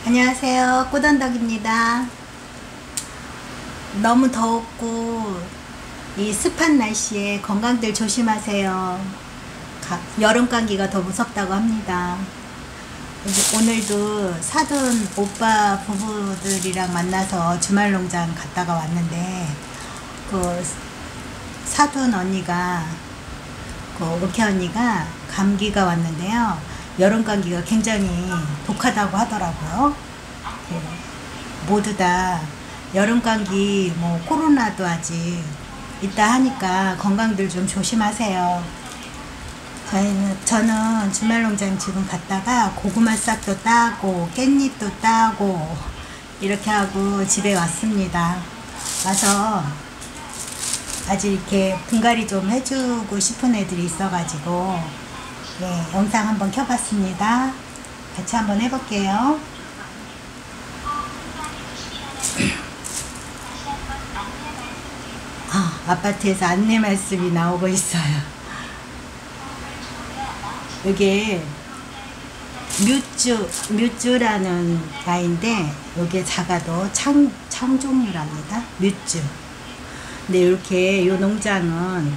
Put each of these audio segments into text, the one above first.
안녕하세요. 꽃언덕입니다. 너무 덥고 이 습한 날씨에 건강들 조심하세요. 여름 감기가 더 무섭다고 합니다. 오늘도 사돈 오빠 부부들이랑 만나서 주말 농장 갔다가 왔는데 그 사돈 언니가 옥혜 언니가 감기가 왔는데요. 여름 감기가 굉장히 독하다고 하더라고요. 모두 다 여름 감기 코로나도 아직 있다 하니까 건강들 좀 조심하세요. 저는 주말 농장 지금 갔다가 고구마 싹도 따고 깻잎도 따고 이렇게 하고 집에 왔습니다. 와서 아직 이렇게 분갈이 좀 해주고 싶은 애들이 있어가지고 영상 한번 켜봤습니다. 같이 한번 해볼게요. 아파트에서 안내 말씀이 나오고 있어요. 이게 뮤쭈라는 아이인데 여기에 작아도 청종류랍니다. 뮤쭈. 근데 이렇게 요 농장은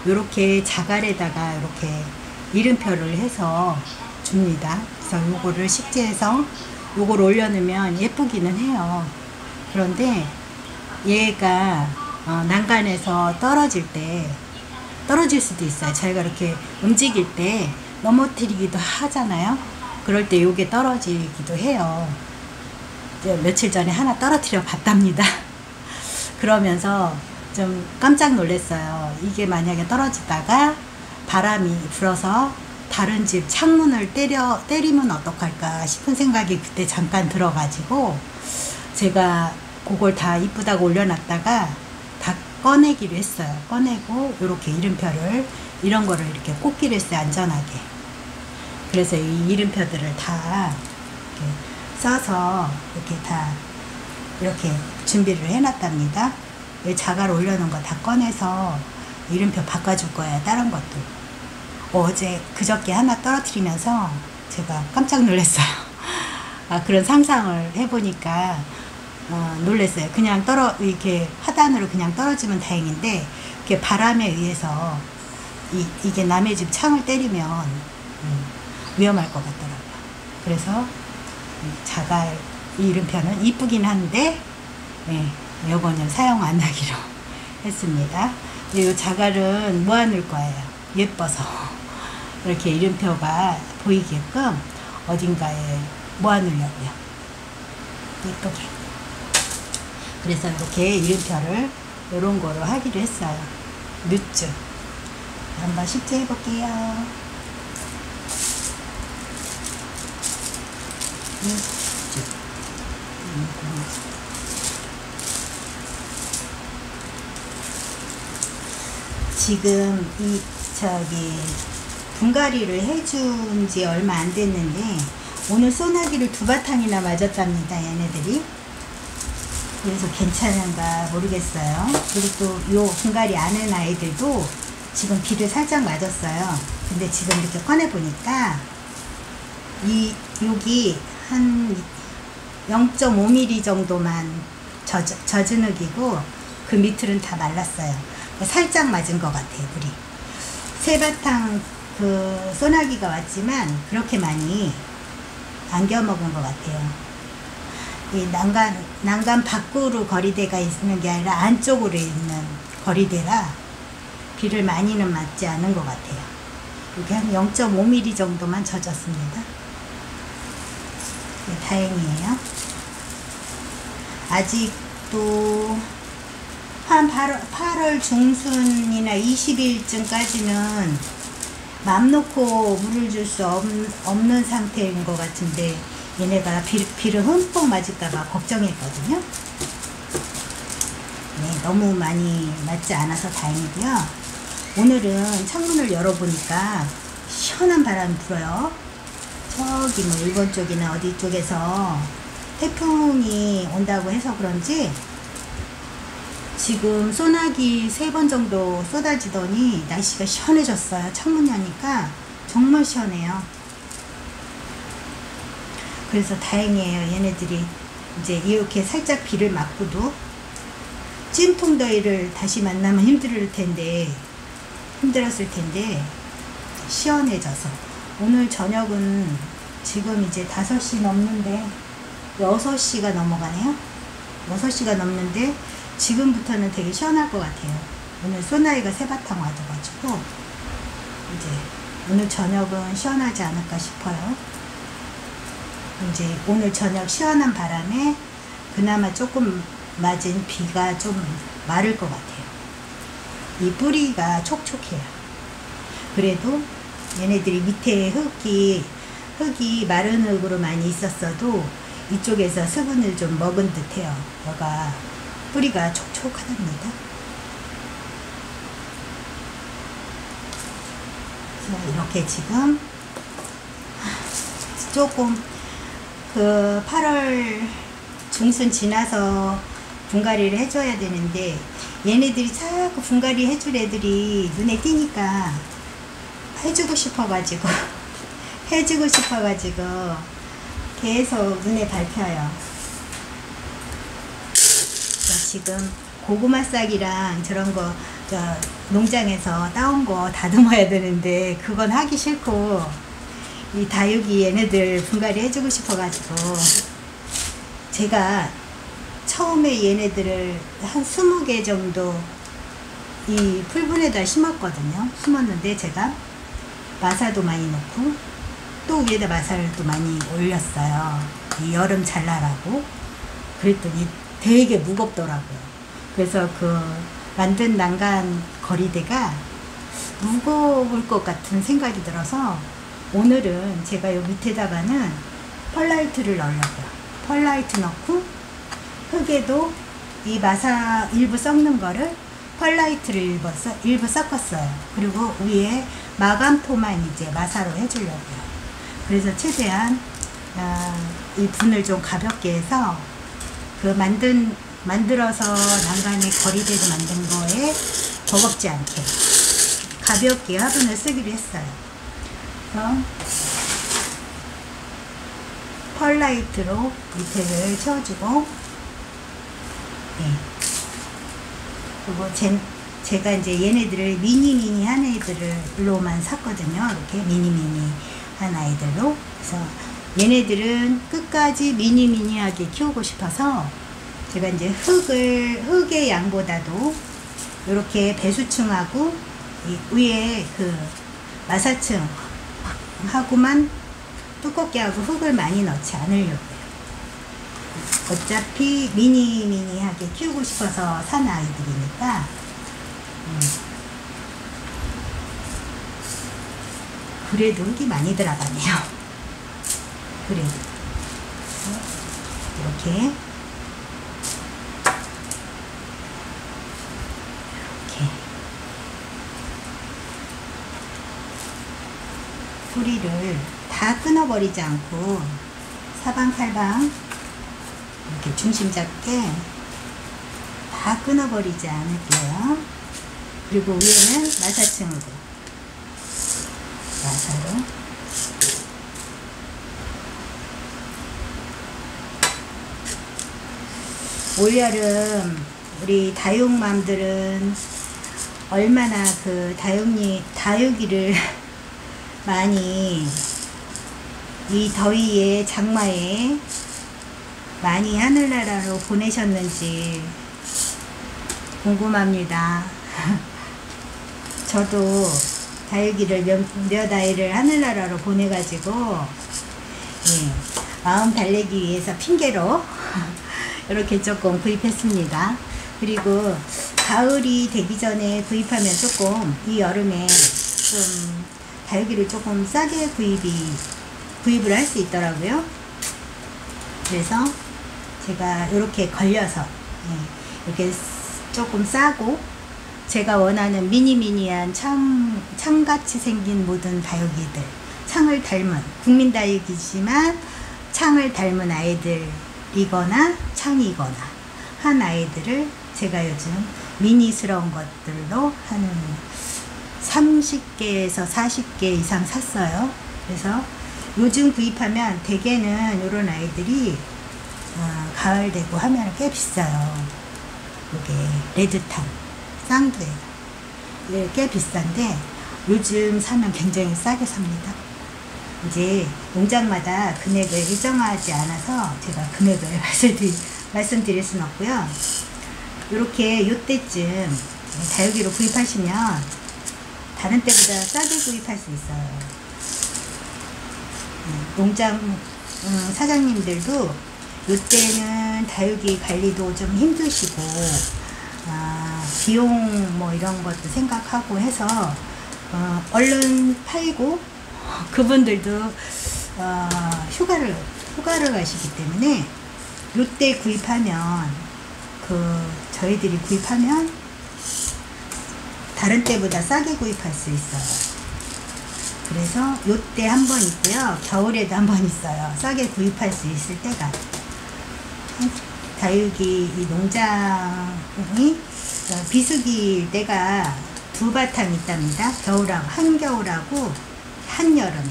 이렇게 자갈에다가 이렇게 이름표를 해서 줍니다. 그래서 요거를 식재해서 요걸 올려놓으면 예쁘기는 해요. 그런데 얘가 난간에서 떨어질 수도 있어요. 저희가 이렇게 움직일 때 넘어뜨리기도 하잖아요. 그럴 때 요게 떨어지기도 해요. 며칠 전에 하나 떨어뜨려 봤답니다. 그러면서 좀 깜짝 놀랐어요. 이게 만약에 떨어지다가 바람이 불어서 다른 집 창문을 때리면 어떡할까 싶은 생각이 그때 잠깐 들어가지고 제가 그걸 다 이쁘다고 올려놨다가 다 꺼내기로 했어요. 꺼내고 이렇게 이름표를 이런 거를 이렇게 꽂기로 했어요. 안전하게. 그래서 이 이름표들을 다 이렇게 써서 이렇게 다 이렇게 준비를 해놨답니다. 자갈 올려놓은 거 다 꺼내서 이름표 바꿔줄 거예요. 다른 것도. 어제 그저께 하나 떨어뜨리면서 제가 깜짝 놀랐어요. 그런 상상을 해보니까 놀랐어요. 그냥 이렇게 하단으로 그냥 떨어지면 다행인데 이렇게 바람에 의해서 이게 남의 집 창을 때리면 위험할 것 같더라고요. 그래서 자갈 이름표는 이쁘긴 한데 요거는 사용 안 하기로 했습니다. 이 자갈은 모아놓을 거예요. 예뻐서 이렇게 이름표가 보이게끔 어딘가에 모아놓으려고요. 예쁘게. 그래서 이렇게 이름표를 이런 거로 하기로 했어요. 뮤쭈. 한번 식재 해볼게요. 뮤쭈. 지금 분갈이를 해준 지 얼마 안 됐는데 오늘 소나기를 2바탕이나 맞았답니다. 얘네들이. 그래서 괜찮은가 모르겠어요. 그리고 또 요 분갈이 안 한 아이들도 지금 비를 살짝 맞았어요. 근데 지금 이렇게 꺼내 보니까 여기 한 0.5mm 정도만 젖은 흙이고 그 밑을은 다 말랐어요. 살짝 맞은 것 같아요. 물이 3바탕 소나기가 왔지만 그렇게 많이 안 겨먹은 것 같아요. 이 난간 밖으로 거리대가 있는 게 아니라 안쪽으로 있는 거리대라 비를 많이는 맞지 않은 것 같아요. 이렇게 한 0.5mm 정도만 젖었습니다. 다행이에요. 아직도 한 8월 중순이나 20일쯤까지는 맘 놓고 물을 줄 수 없는 상태인 것 같은데 얘네가 비를 흠뻑 맞을까봐 걱정했거든요. 너무 많이 맞지 않아서 다행이고요. 오늘은 창문을 열어보니까 시원한 바람이 불어요. 저기 일본 쪽이나 어디 쪽에서 태풍이 온다고 해서 그런지 지금 소나기 3번 정도 쏟아지더니 날씨가 시원해졌어요. 창문 여니까 정말 시원해요. 그래서 다행이에요. 얘네들이 이제 이렇게 살짝 비를 맞고도 찜통더위를 다시 만나면 힘들었을 텐데 시원해져서 오늘 저녁은 지금 이제 5시 넘는데 6시가 넘어가네요. 6시가 넘는데 지금부터는 되게 시원할 것 같아요. 오늘 소나이가 세바탕 와줘가지고 이제 오늘 저녁은 시원하지 않을까 싶어요. 이제 오늘 저녁 시원한 바람에 그나마 조금 맞은 비가 좀 마를 것 같아요. 이 뿌리가 촉촉해요. 그래도 얘네들이 밑에 흙이 마른 흙으로 많이 있었어도 이쪽에서 수분을 좀 먹은 듯해요. 여가 뿌리가 촉촉하답니다. 이렇게 지금 조금 그 8월 중순 지나서 분갈이를 해줘야 되는데 얘네들이 자꾸 분갈이 해줄 애들이 눈에 띄니까 해주고 싶어가지고 계속 눈에 밟혀요. 지금 고구마 싹이랑 저런 거 농장에서 따온 거 다듬어야 되는데 그건 하기 싫고 이 다육이 얘네들 분갈이 해주고 싶어가지고 제가 처음에 얘네들을 한 20개 정도 이 풀분에다 심었는데 제가 마사도 많이 넣고 또 위에다 마사를 또 많이 올렸어요. 이 여름 잘 나라고. 그랬더니 되게 무겁더라고요. 그래서 그 만든 난간 거리대가 무거울 것 같은 생각이 들어서 오늘은 제가 요 밑에다가는 펄라이트를 넣으려고요. 펄라이트 넣고 흙에도 이 마사 일부 섞는 거를 펄라이트를 일부 섞었어요. 그리고 위에 마감토만 이제 마사로 해주려고요. 그래서 최대한 이 분을 좀 가볍게 해서 그 만들어서 난간에 거리대로 만든 거에 버겁지 않게 가볍게 화분을 쓰기로 했어요. 그래서 펄라이트로 밑에를 채워주고, 네. 그리고 제가 이제 얘네들을 미니미니한 애들로만 샀거든요. 이렇게 미니미니한 아이들로. 그래서 얘네들은 끝까지 미니미니하게 키우고 싶어서 제가 이제 흙의 양보다도 이렇게 배수층하고 이 위에 그 마사층 하고만 두껍게 하고 흙을 많이 넣지 않으려고요. 어차피 미니미니하게 키우고 싶어서 산 아이들이니까 그래도 흙이 많이 들어가네요. 그래도 이렇게 뿌리를 다 끊어버리지 않고 사방팔방 이렇게 중심 잡게 다 끊어버리지 않을게요. 그리고 위에는 마사층으로 마사로 올여름 우리 다육맘들은 얼마나 그 다육이를 많이 이 더위에 장마에 많이 하늘나라로 보내셨는지 궁금합니다. 저도 다육이를 몇 아이를 하늘나라로 보내가지고 마음 달래기 위해서 핑계로 이렇게 조금 구입했습니다. 그리고 가을이 되기 전에 구입하면 조금 이 여름에 좀 다육이를 조금 싸게 구입을 할 수 있더라고요. 그래서 제가 이렇게 걸려서 이렇게 조금 싸고 제가 원하는 미니미니한 창같이 생긴 모든 다육이들, 창을 닮은 국민다육이지만 창을 닮은 아이들이거나 창이거나 한 아이들을 제가 요즘 미니스러운 것들로 한 30개에서 40개 이상 샀어요. 그래서 요즘 구입하면 대개는 요런 아이들이 가을 되고 하면 꽤 비싸요. 요게 레드탄 쌍두에 꽤 비싼데 요즘 사면 굉장히 싸게 삽니다. 이제 농장마다 금액을 일정하지 않아서 제가 금액을 말씀드릴 수는 없고요. 이렇게 요때쯤 다육이로 구입하시면 다른 때보다 싸게 구입할 수 있어요. 농장 사장님들도 요때는 다육이 관리도 좀 힘드시고 비용 뭐 이런 것도 생각하고 해서 얼른 팔고 그분들도 휴가를 가시기 때문에 요때 구입하면 저희들이 구입하면 다른 때보다 싸게 구입할 수 있어요. 그래서 요때 한 번 있고요. 겨울에도 한 번 있어요. 싸게 구입할 수 있을 때가. 다육이 이 농장이 비수기일 때가 두 바탕 있답니다. 겨울하고 한겨울하고 한여름에.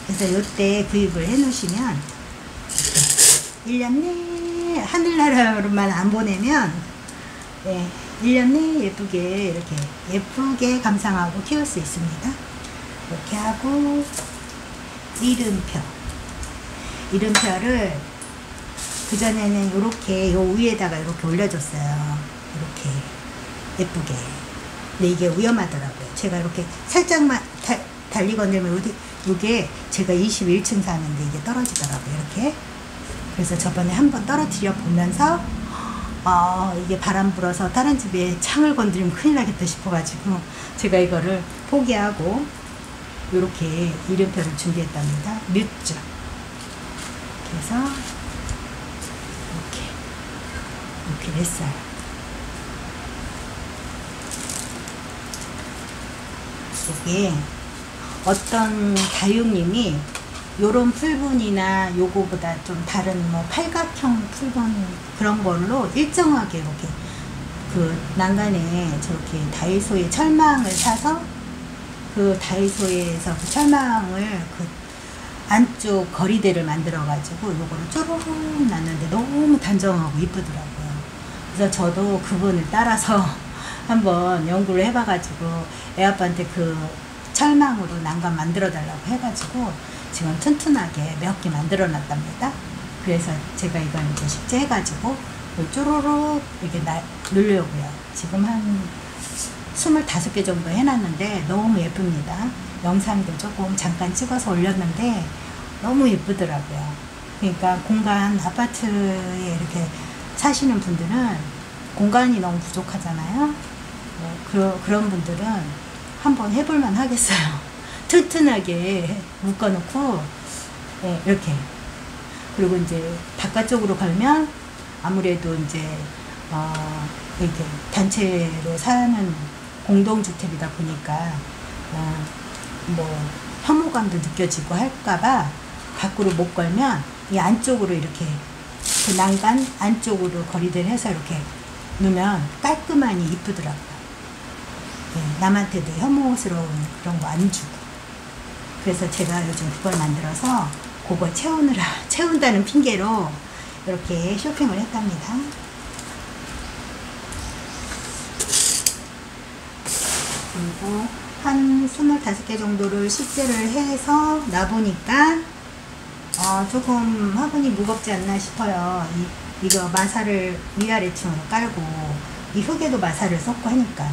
그래서 요때 구입을 해 놓으시면 1년 내에 하늘나라로만 안 보내면 1년 내에 예쁘게 이렇게 예쁘게 감상하고 키울 수 있습니다. 이렇게 하고 이름표를 그전에는 이렇게 요 위에다가 이렇게 올려줬어요. 이렇게 예쁘게. 근데 이게 위험하더라고요. 제가 이렇게 살짝만 달리 건들면 이게 제가 21층 사는데 이게 떨어지더라고요. 이렇게. 그래서 저번에 한번 떨어뜨려 보면서 이게 바람 불어서 다른 집에 창을 건드리면 큰일 나겠다 싶어가지고 제가 이거를 포기하고 이렇게 이름표를 준비했답니다. 뮤즈. 그래서 이렇게 냈어요. 이게 어떤 다육님이 요런 풀분이나 요거보다 좀 다른 뭐 팔각형 풀분 그런 걸로 일정하게 이렇게 난간에 저렇게 다이소에 철망을 사서 다이소에서 철망을 안쪽 거리대를 만들어 가지고 요거를 쪼르륵 놨는데 너무 단정하고 이쁘더라고요. 그래서 저도 그분을 따라서 한번 연구를 해봐 가지고 애아빠한테 철망으로 난간 만들어 달라고 해가지고 지금 튼튼하게 몇 개 만들어 놨답니다. 그래서 제가 이걸 이제 식재해 가지고 쪼르륵 이렇게 누르려고요. 지금 한 25개 정도 해놨는데 너무 예쁩니다. 영상도 조금 잠깐 찍어서 올렸는데 너무 예쁘더라고요. 그러니까 아파트에 이렇게 사시는 분들은 공간이 너무 부족하잖아요. 그런 분들은 한번 해볼만 하겠어요. 튼튼하게 묶어놓고 이렇게. 그리고 이제 바깥쪽으로 걸면 아무래도 이제 이렇게 단체로 사는 공동주택이다 보니까 뭐 혐오감도 느껴지고 할까봐 밖으로 못 걸면 이 안쪽으로 이렇게 난간 안쪽으로 거리대를 해서 이렇게 놓으면 깔끔하니 이쁘더라고요. 남한테도 혐오스러운 그런 거 안 주고. 그래서 제가 요즘 그걸 만들어서 그걸 채운다는 핑계로 이렇게 쇼핑을 했답니다. 그리고 한 25개 정도를 식재를 해서 놔보니까 조금 화분이 무겁지 않나 싶어요. 이거 마사를 위아래층으로 깔고 이 흙에도 마사를 섞고 하니까.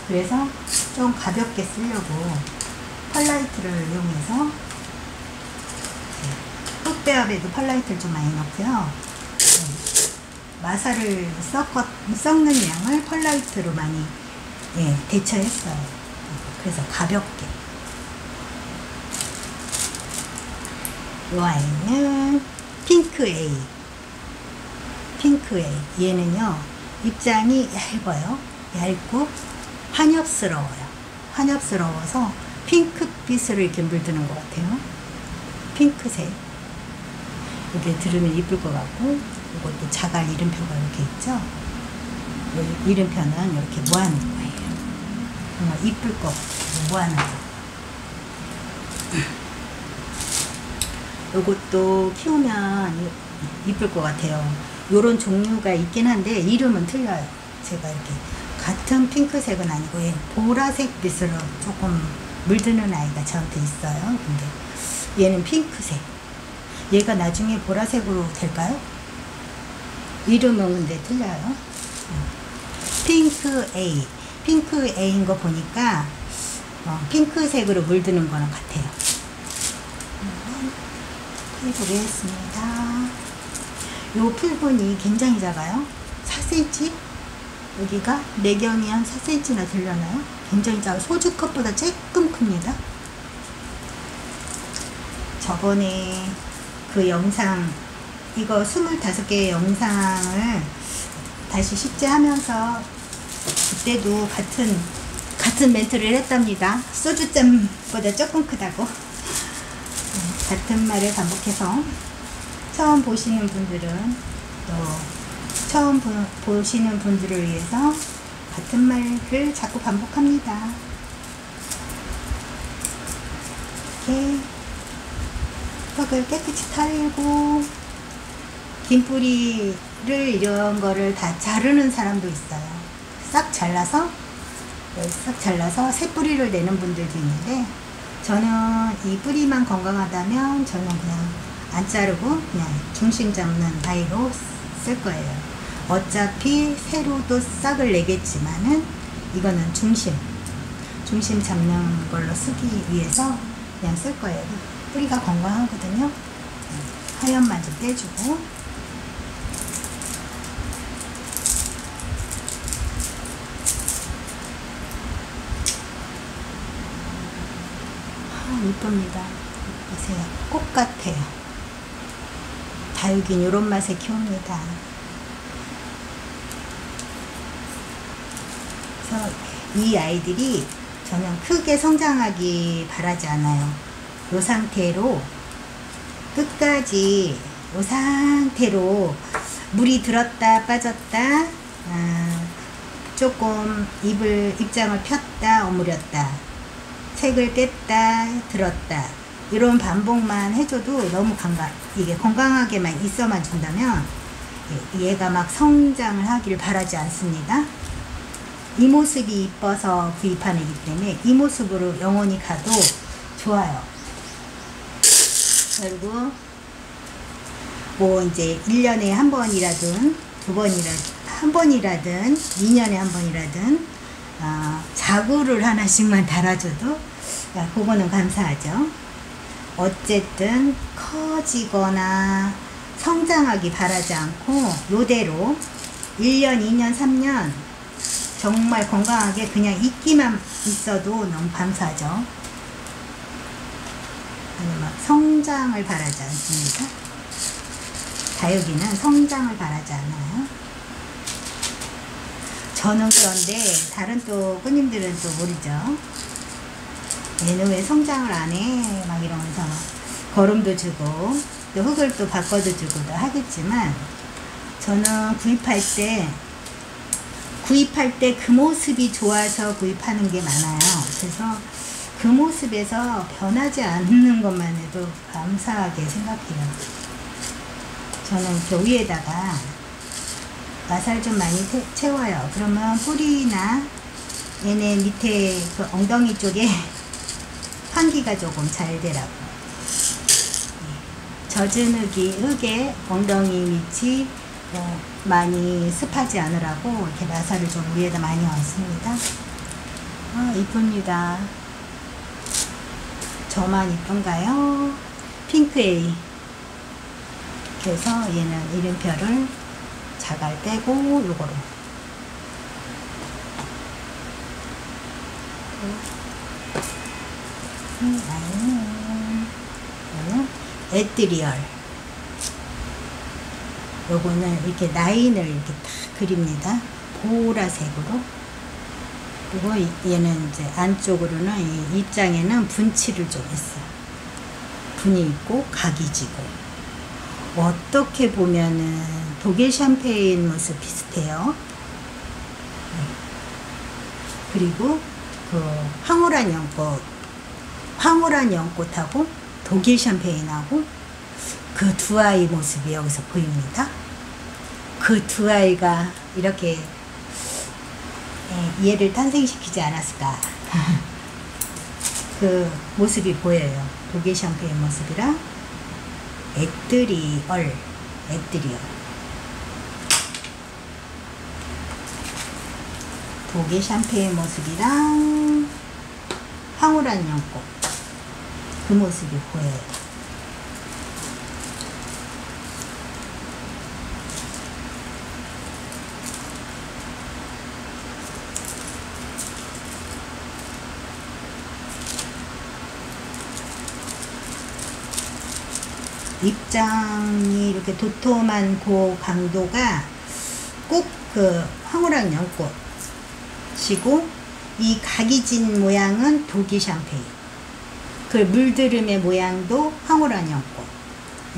그래서 좀 가볍게 쓰려고 펄라이트를 이용해서 흙배합에도 펄라이트를 좀 많이 넣고요. 마사를 섞는 양을 펄라이트로 많이 대처했어요. 그래서 가볍게. 이 아이는 핑크에이. 얘는요 입장이 얇고 환엽스러워서 핑크빛으로 이렇게 물드는 것 같아요. 핑크색. 이게 들으면 이쁠 것 같고, 이것도 자갈 이름표가 이렇게 있죠. 이름표는 이렇게 모아놓은 거예요. 정말 이쁠 것 같아요. 모아놓은 거. 요것도 키우면 이쁠 것 같아요. 요런 종류가 있긴 한데 이름은 틀려요. 제가 이렇게 같은 핑크색은 아니고 보라색 빛으로 조금 물드는 아이가 저한테 있어요. 근데 얘는 핑크색. 얘가 나중에 보라색으로 될까요? 이름은 근데 틀려요. 핑크 A. 핑크 A인 거 보니까 핑크색으로 물드는 거는 같아요. 해보겠습니다. 요 풀본이 굉장히 작아요. 4cm? 여기가 내경이 한 4cm나 되려나요? 굉장히 작아요. 소주컵보다 조금 큽니다. 저번에 그 영상, 이거 25개의 영상을 다시 식재하면서 그때도 같은 멘트를 했답니다. 소주잔보다 조금 크다고. 같은 말을 반복해서 처음 보시는 분들은 또 처음 보시는 분들을 위해서 같은 말을 자꾸 반복합니다. 이렇게 흙을 깨끗이 털고 김뿌리를 이런 거를 다 자르는 사람도 있어요. 싹 잘라서 새 뿌리를 내는 분들도 있는데, 저는 이 뿌리만 건강하다면 저는 그냥 안 자르고 그냥 중심 잡는 아이로 쓸 거예요. 어차피 새로도 싹을 내겠지만은 이거는 중심 잡는 걸로 쓰기 위해서 그냥 쓸 거예요. 뿌리가 건강하거든요. 하얀만 좀 떼주고, 이쁩니다. 보세요. 꽃 같아요. 다육인 이런 맛에 키웁니다. 그래서 이 아이들이 저는 크게 성장하기 바라지 않아요. 이 상태로 끝까지 이 상태로 물이 들었다 빠졌다, 조금 입장을 폈다 오므렸다, 색을 뺐다 들었다, 이런 반복만 해줘도 너무 이게 건강하게만 있어만 준다면 얘가 막 성장을 하기를 바라지 않습니다. 이 모습이 이뻐서 구입한 애기 때문에 이 모습으로 영원히 가도 좋아요. 그리고 뭐 이제 1년에 한 번이라든 한 번이라든 2년에 한 번이라든 자구를 하나씩만 달아줘도 그거는 감사하죠. 어쨌든 커지거나 성장하기 바라지 않고 요대로 1년, 2년, 3년 정말 건강하게 그냥 있기만 있어도 너무 감사하죠. 아니, 막 성장을 바라지 않습니다. 다육이는 성장을 바라지 않아요. 저는 그런데 다른 또 꾸님들은 또 모르죠. 얘는 왜 성장을 안 해? 막 이러면서 거름도 주고 또 흙을 또 바꿔도 주고도 하겠지만, 저는 구입할 때 그 모습이 좋아서 구입하는 게 많아요. 그래서 그 모습에서 변하지 않는 것만 해도 감사하게 생각해요. 저는 이렇게 위에다가 마살 좀 많이 채워요. 그러면 뿌리나 얘네 밑에 그 엉덩이 쪽에 환기가 조금 잘 되라고. 젖은 흙에 엉덩이 밑이 많이 습하지 않으라고 이렇게 마살을 좀 위에다 많이 얹습니다. 이쁩니다. 저만 이쁜가요? 핑크에이. 그래서 얘는 이름표를 자갈 빼고 요거로 얘는 에뜨리얼. 요거는 이렇게 라인을 이렇게 딱 그립니다. 보라색으로. 그리고 얘는 이제 안쪽으로는 이 입장에는 분칠을 좀 했어요. 분이 있고 각이 지고. 어떻게 보면은 독일 샴페인 모습 비슷해요. 그리고 그 황홀한 연꽃하고 독일 샴페인하고 그 두 아이 모습이 여기서 보입니다. 그 두 아이가 이렇게 얘를 탄생시키지 않았을까. 그 모습이 보여요. 독일 샴페인 모습이랑 애들이얼. 독일 샴페인 모습이랑 황홀한 연꽃, 그 모습이 보여요. 입장이 이렇게 도톰한 그 강도가 꼭 그 황홀한 연꽃이고, 이 각이진 모양은 독일 샴페인, 그 물드름의 모양도 황홀한 연꽃.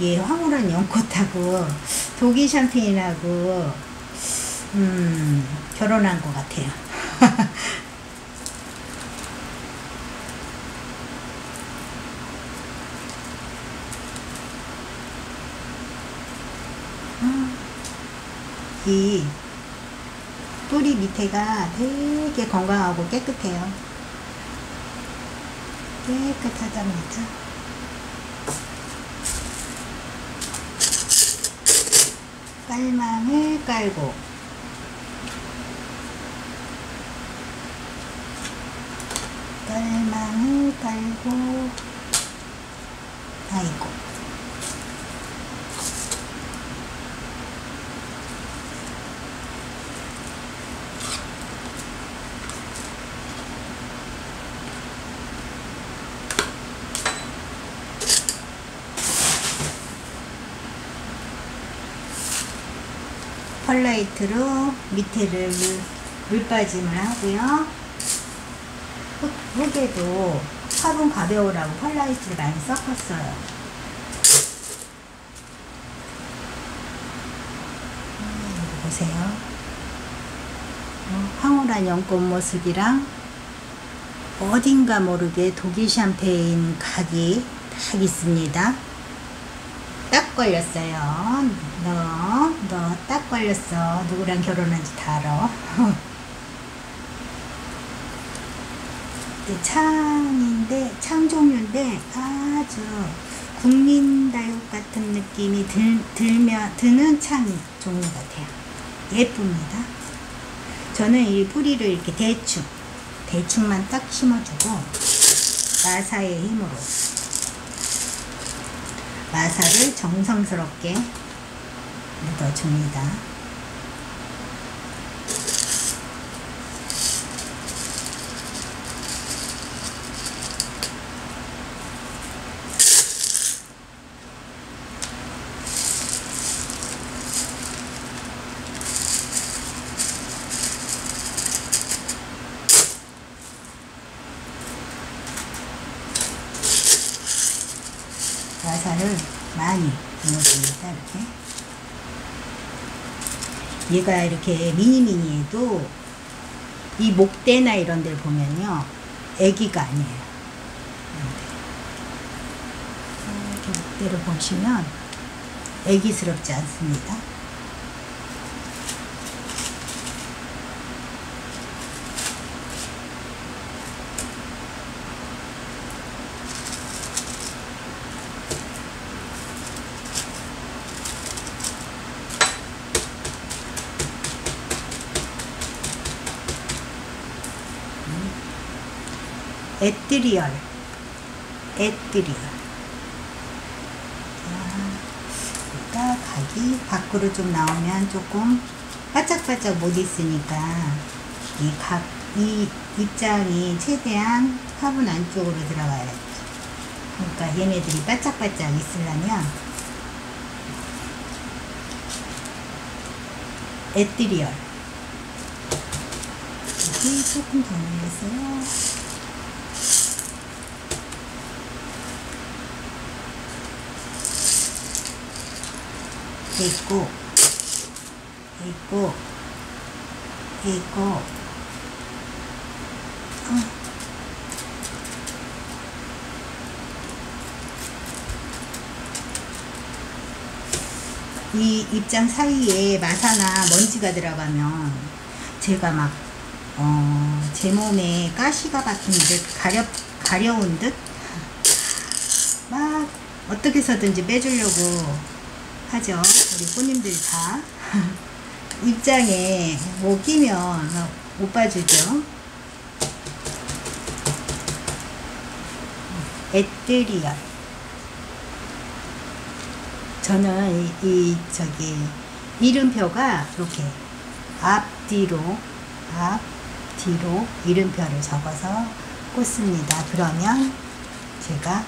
예, 황홀한 연꽃하고 독일 샴페인하고 결혼한 것 같아요. 이 뿌리 밑에가 되게 건강하고 깨끗해요. 깨끗하답니다. 깔망을 깔고, 깔망을 깔고, 아이고, 펄라이트로 밑에를 물 빠짐을 하고요. 흙에도 화분 가벼우라고 펄라이트를 많이 섞었어요. 여기 보세요. 황홀한 연꽃 모습이랑 어딘가 모르게 독일 샴페인 각이 딱 있습니다. 딱 걸렸어요. 너 딱 걸렸어. 누구랑 결혼한지 다 알아. 창 종류인데 아주 국민다육 같은 느낌이 드는 창 종류 같아요. 예쁩니다. 저는 이 뿌리를 이렇게 대충만 딱 심어주고, 마사의 힘으로 마사를 정성스럽게 묻어줍니다. 마사를 많이 넣어줍니다. 이렇게. 얘가 이렇게 미니미니해도 이 목대나 이런 데를 보면요, 애기가 아니에요. 이렇게 목대를 보시면 애기스럽지 않습니다. 에뜨리얼. 그러니까 각이 밖으로 좀 나오면 조금 바짝바짝 못 있으니까 이 입장이 최대한 화분 안쪽으로 들어가야지. 그러니까 얘네들이 바짝바짝 있으려면 에뜨리얼. 여기 조금 더 넣어주세요. 있고 이 입장 사이에 마사나 먼지가 들어가면 제가 막 제 몸에 가시가 박힌 듯 가려운 듯 막 어떻게 해서든지 빼주려고 하죠. 우리 꼬님들 다 입장에 뭐 끼면 못 봐주죠. 에뜨리얼. 저는 저기 이름표가 이렇게 앞뒤로 이름표를 적어서 꽂습니다. 그러면 제가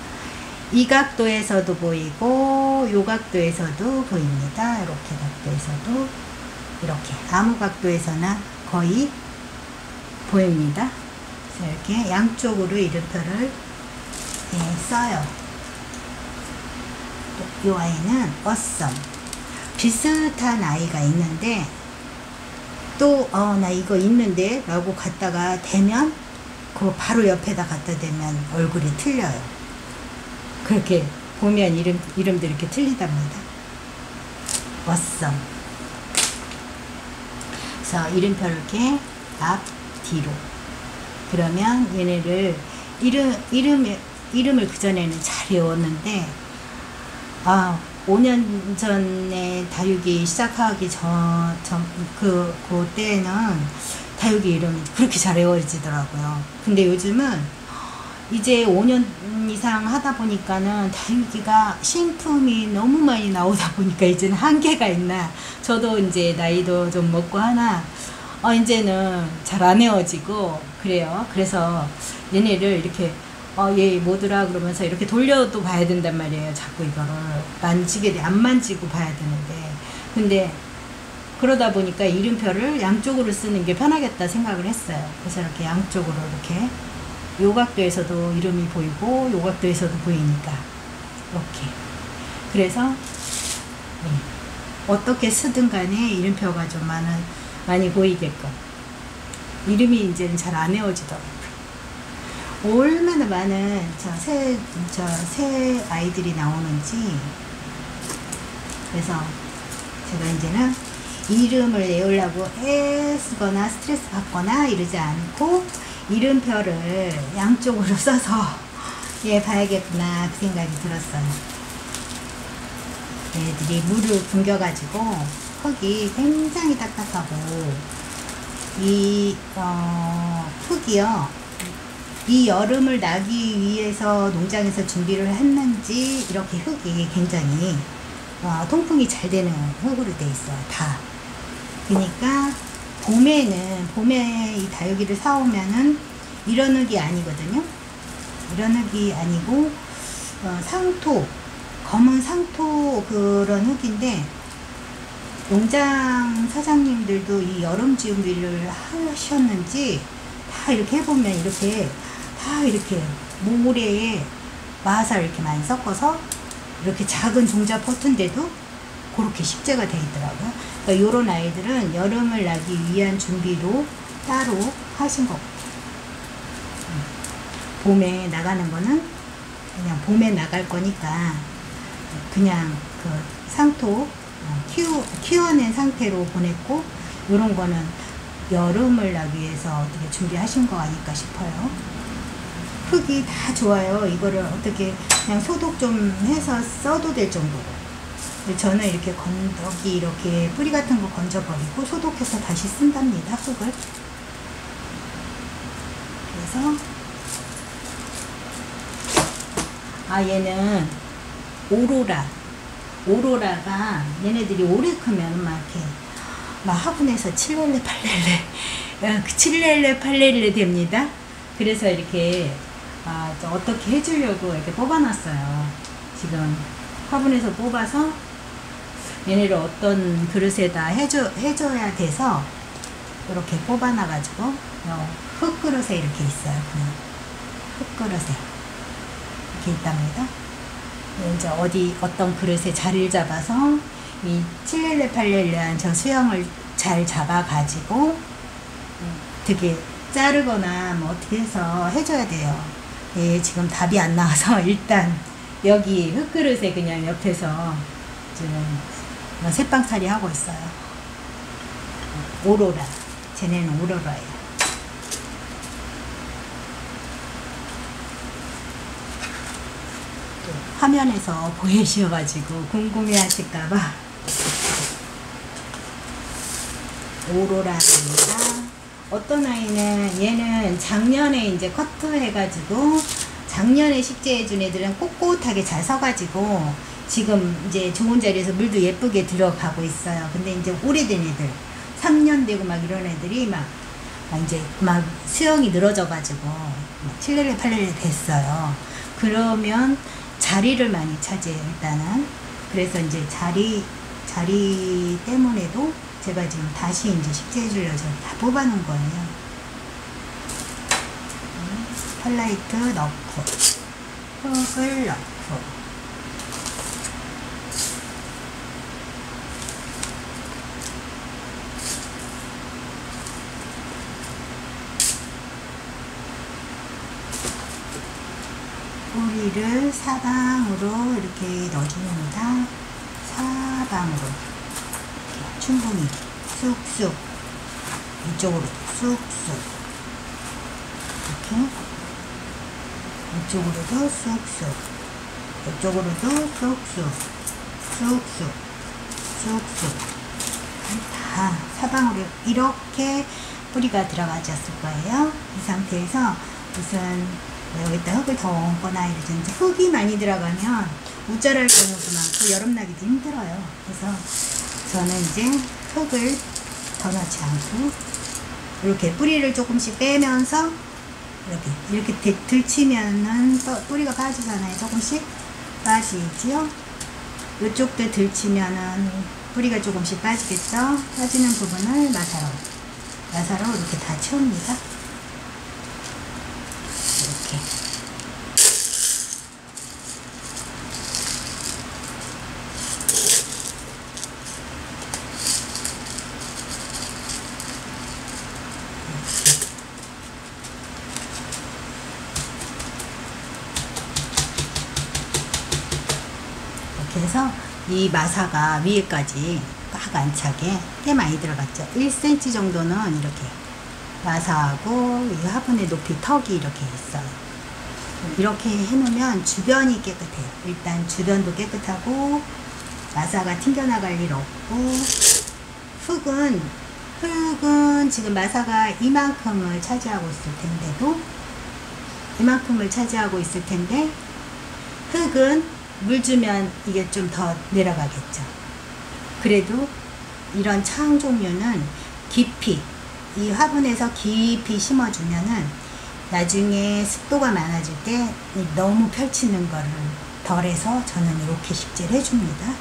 이 각도에서도 보이고 이 각도에서도 보입니다. 이렇게 각도에서도 이렇게 아무 각도에서나 거의 보입니다. 그래서 이렇게 양쪽으로 이름표를 써요. 이 아이는 어썸. 비슷한 아이가 있는데 또 나 이거 있는데 라고 갖다가 대면 그 바로 옆에다 갖다 대면 얼굴이 틀려요. 그렇게 보면 이름도 이렇게 틀리답니다. 어썸. 그래서 이름표를 이렇게 앞 뒤로. 그러면 얘네를 이름을 그전에는 잘 외웠는데 5년 전에 다육이 시작하기 그때는 다육이 이름이 그렇게 잘 외워지더라고요. 근데 요즘은 이제 5년 이상 하다 보니까는 다육이가 신품이 너무 많이 나오다 보니까 이제는 한계가 있나. 저도 이제 나이도 좀 먹고 하나 이제는 잘 안 외워지고 그래요. 그래서 얘네를 이렇게 얘 뭐더라 그러면서 이렇게 돌려도 봐야 된단 말이에요. 자꾸 이거를 안 만지고 봐야 되는데, 근데 그러다 보니까 이름표를 양쪽으로 쓰는 게 편하겠다 생각을 했어요. 그래서 이렇게 양쪽으로 이렇게 요 각도에서도 이름이 보이고 요 각도에서도 보이니까 이렇게. 그래서 어떻게 쓰든 간에 이름표가 좀 많이 보이게끔. 이름이 이제는 잘 안 외워지더라고요. 얼마나 많은 새 아이들이 나오는지. 그래서 제가 이제는 이름을 외우려고 애쓰거나 스트레스 받거나 이러지 않고 이름표를 양쪽으로 써서 봐야겠구나 그 생각이 들었어요. 얘들이 물을 굶겨가지고 흙이 굉장히 딱딱하고 이 흙이요, 이 여름을 나기 위해서 농장에서 준비를 했는지 이렇게 흙이 굉장히 통풍이 잘 되는 흙으로 돼 있어요. 다. 그러니까 봄에 이 다육이를 사오면은 이런 흙이 아니거든요. 이런 흙이 아니고 검은 상토 그런 흙인데, 농장 사장님들도 이 여름 준비를 하셨는지 다 이렇게 해보면 이렇게 다 이렇게 모래에 마살 이렇게 많이 섞어서 이렇게 작은 종자 포트인데도 그렇게 식재가 되어 있더라고요. 그러니까 요런 아이들은 여름을 나기 위한 준비로 따로 하신 것 같아요. 봄에 나가는 거는 그냥 봄에 나갈 거니까 그냥 그 상토 키워낸 상태로 보냈고, 요런 거는 여름을 나기 위해서 어떻게 준비하신 거 아닐까 싶어요. 흙이 다 좋아요. 이거를 어떻게 그냥 소독 좀 해서 써도 될 정도로. 저는 이렇게 건더기 이렇게 뿌리 같은 거 건져버리고 소독해서 다시 쓴답니다, 흙을. 그래서 얘는 오로라가 얘네들이 오래 크면 막 이렇게 막 화분에서 7렐레 8렐레 7렐레 8렐레 됩니다. 그래서 이렇게 어떻게 해주려고 이렇게 뽑아놨어요. 지금 화분에서 뽑아서 얘네를 어떤 그릇에다 해줘야 돼서 이렇게 뽑아놔가지고 흙그릇에 이렇게 있어요. 그냥 흙그릇에 이렇게 있답니다. 이제 어떤 그릇에 자리를 잡아서 이 7렐레 8렐레한 저 수영을 잘 잡아가지고 되게 자르거나 뭐 어떻게 해서 해줘야 돼요. 지금 답이 안 나와서 일단 여기 흙그릇에 그냥 옆에서 지금 새빵살이 하고 있어요. 오로라. 쟤네는 오로라예요. 화면에서 보이셔가지고 궁금해 하실까봐 오로라입니다. 어떤 아이는 얘는 작년에 이제 커트 해가지고 작년에 식재해준 애들은 꼿꼿하게 잘 서가지고 지금 이제 좋은 자리에서 물도 예쁘게 들어가고 있어요. 근데 이제 오래된 애들 3년 되고 막 이런 애들이 막 이제 막 수영이 늘어져가지고 7레벨 8레벨 됐어요. 그러면 자리를 많이 차지해요. 일단은 그래서 이제 자리 때문에도 제가 지금 다시 이제 식재해 주려고 다 뽑아놓은 거예요. 펄라이트 넣고 흙을 넣고 뿌리를 사방으로 이렇게 넣어줍니다. 사방으로 이렇게 충분히 쑥쑥 이쪽으로 쑥쑥 이렇게 이쪽으로도 쑥쑥 이쪽으로도 쑥쑥 쑥쑥 쑥쑥 다 사방으로 이렇게 뿌리가 들어가졌을 거예요. 이 상태에서 우선 여기다 흙을 더 얹거나 이러지. 이제 흙이 많이 들어가면 우절할 경우도 많고 여름 나기도 힘들어요. 그래서 저는 이제 흙을 더 넣지 않고 이렇게 뿌리를 조금씩 빼면서 이렇게 들치면은 또 뿌리가 빠지잖아요. 조금씩 빠지지요. 이쪽도 들치면은 뿌리가 조금씩 빠지겠죠. 빠지는 부분을 마사로 이렇게 다 채웁니다. 이렇게 해서 이 마사가 위에까지 꽉 안 차게 꽤 많이 들어갔죠. 1cm 정도는 이렇게 마사하고 이 화분의 높이 턱이 이렇게 있어요. 이렇게 해놓으면 주변이 깨끗해요. 일단 주변도 깨끗하고 마사가 튕겨나갈 일 없고 흙은 지금 마사가 이만큼을 차지하고 있을 텐데 흙은 물 주면 이게 좀 더 내려가겠죠. 그래도 이런 창 종류는 깊이 이 화분에서 깊이 심어주면은 나중에 습도가 많아질 때 너무 펼치는 거를 덜해서 저는 이렇게 식재를 해줍니다.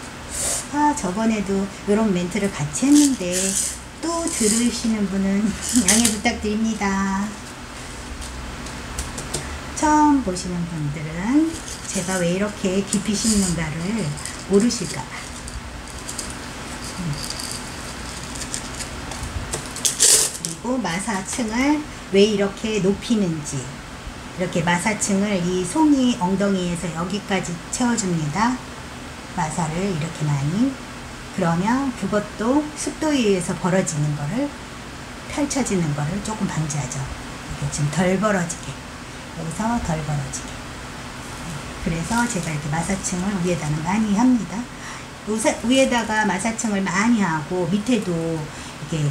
저번에도 이런 멘트를 같이 했는데 또 들으시는 분은 양해 부탁드립니다. 처음 보시는 분들은 제가 왜 이렇게 깊이 심는가를 모르실까봐. 그리고 마사층을 왜 이렇게 높이는지, 이렇게 마사층을 이 송이 엉덩이에서 여기까지 채워줍니다. 마사를 이렇게 많이. 그러면 그것도 습도에 의해서 벌어지는 거를, 펼쳐지는 거를 조금 방지하죠. 이게 좀 덜 벌어지게, 여기서 덜 벌어지게. 그래서 제가 이렇게 마사층을 위에다는 많이 합니다. 위에다가 마사층을 많이 하고 밑에도 이게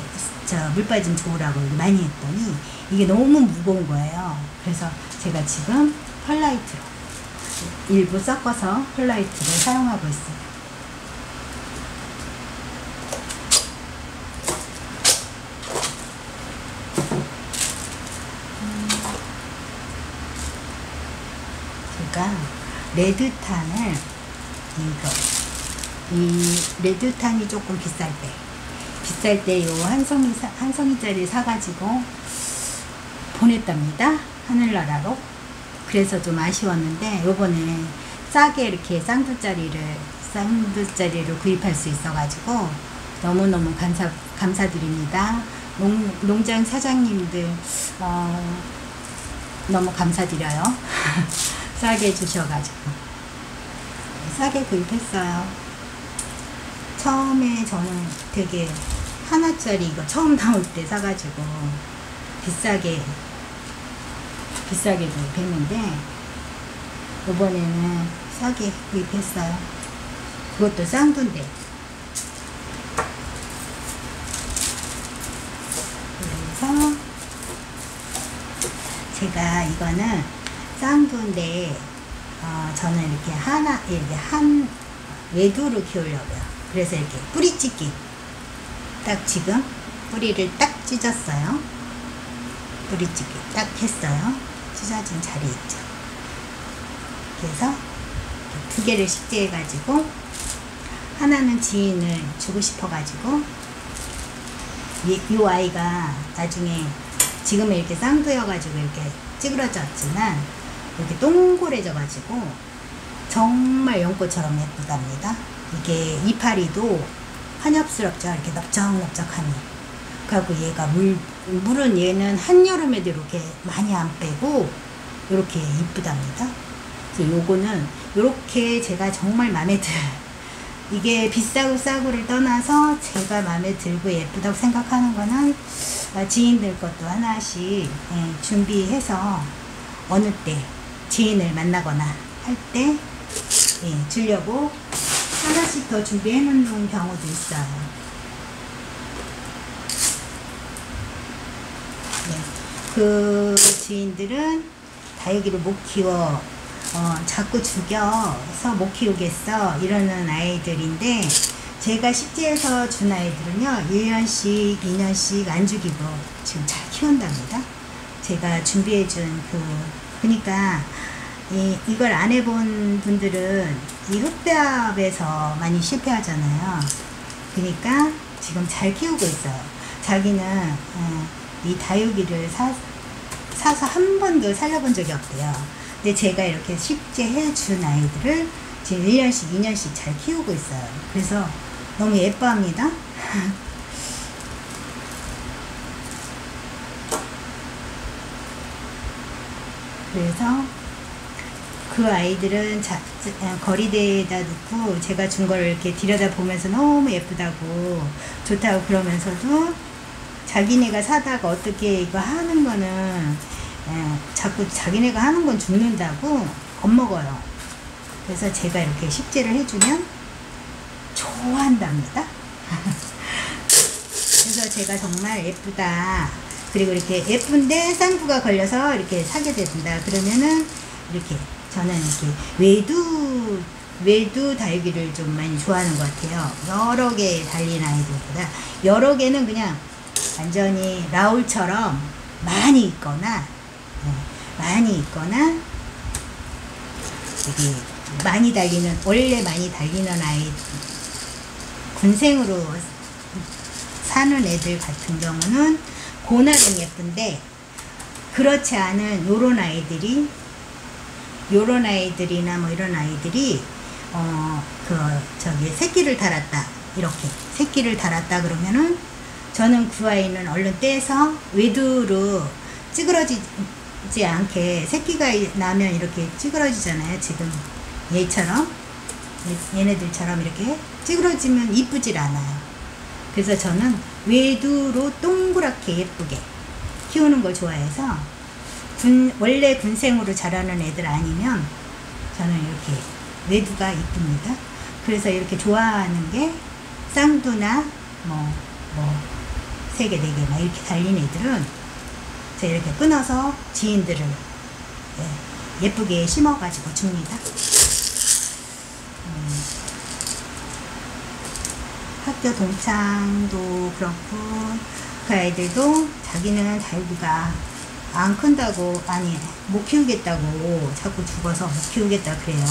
물 빠짐 좋으라고 많이 했더니 이게 너무 무거운 거예요. 그래서 제가 지금 펄라이트로 일부 섞어서 펄라이트를 사용하고 있어요. 제가 레드탄을 이 레드탄이 조금 비쌀 때 요 한 송이짜리 사가지고 보냈답니다. 하늘나라로. 그래서 좀 아쉬웠는데 요번에 싸게 이렇게 쌍두짜리를 구입할 수 있어가지고 너무너무 감사드립니다. 농장 사장님들 너무 감사드려요. 싸게 주셔가지고 싸게 구입했어요. 처음에 저는 되게 하나짜리 이거 처음 나올 때 사가지고 비싸게 구입했는데 이번에는 싸게 구입했어요. 그것도 쌍두인데. 그래서 제가 이거는 쌍두인데 저는 이렇게 한 외두로 키우려고요. 그래서 이렇게 뿌리찢기 딱 지금 뿌리를 딱 찢었어요. 뿌리찢기 딱 했어요. 찢어진 자리 있죠. 그래서 두 개를 식재해 가지고 하나는 지인을 주고 싶어 가지고 이 아이가 나중에 지금은 이렇게 쌍두여 가지고 이렇게 찌그러졌지만 이렇게 동그래져 가지고 정말 연꽃처럼 예쁘답니다. 이게 이파리도 한엽스럽죠. 이렇게 넓적넓적하니. 그리고 얘가 물은 얘는 한여름에도 이렇게 많이 안 빼고 이렇게 이쁘답니다. 그래서 요거는 이렇게 제가 정말 마음에 이게 비싸고 싸고를 떠나서 제가 마음에 들고 예쁘다고 생각하는 거는 지인들 것도 하나씩 준비해서 어느 때 지인을 만나거나 할 때 주려고 하나씩 더 준비해 놓는 경우도 있어요. 그 지인들은 다육이를 못 키워 자꾸 죽여서 못 키우겠어 이러는 아이들인데 제가 식재해서 준 아이들은요 1년씩 2년씩 안 죽이고 지금 잘 키운답니다. 제가 준비해 준 그러니까 이걸 안 해본 분들은 이 흙배합에서 많이 실패하잖아요. 그러니까 지금 잘 키우고 있어요. 자기는 이 다육이를 사서 한 번도 살려본 적이 없대요. 근데 제가 이렇게 식재해 준 아이들을 지금 1년씩 2년씩 잘 키우고 있어요. 그래서 너무 예뻐합니다. 그래서 그 아이들은 거리대에다 놓고 제가 준 거를 이렇게 들여다 보면서 너무 예쁘다고 좋다고 그러면서도 자기네가 사다가 어떻게 이거 하는 거는 자꾸 자기네가 하는 건 죽는다고 겁먹어요. 그래서 제가 이렇게 식재를 해주면 좋아한답니다. 그래서 제가 정말 예쁘다. 그리고 이렇게 예쁜데 쌍두가 걸려서 이렇게 사게 된다. 그러면은 이렇게 저는 이렇게 외두 다육이를 좀 많이 좋아하는 것 같아요. 여러 개 달린 아이들보다 여러 개는 그냥 완전히 라울처럼 많이 있거나 여기 많이 달리는 원래 많이 달리는 아이 군생으로 사는 애들 같은 경우는 고나름 예쁜데 그렇지 않은 요런 아이들이나 뭐 이런 아이들이 새끼를 달았다 이렇게 새끼를 달았다 그러면은 저는 그 아이는 얼른 떼서 외두로 찌그러지지 않게 새끼가 나면 이렇게 찌그러지잖아요. 지금 얘네들처럼 이렇게 찌그러지면 이쁘질 않아요. 그래서 저는 외두로 동그랗게 예쁘게 키우는 걸 좋아해서 원래 군생으로 자라는 애들 아니면 저는 이렇게 외두가 이쁩니다. 그래서 이렇게 좋아하는 게 쌍두나 뭐 3개, 4개 막 이렇게 달린 애들은 제가 이렇게 끊어서 지인들을 예쁘게 심어가지고 줍니다. 학교 동창도 그렇고 그 아이들도 자기는 다육이가 안 큰다고 못 키우겠다고 자꾸 죽어서 못 키우겠다 그래요.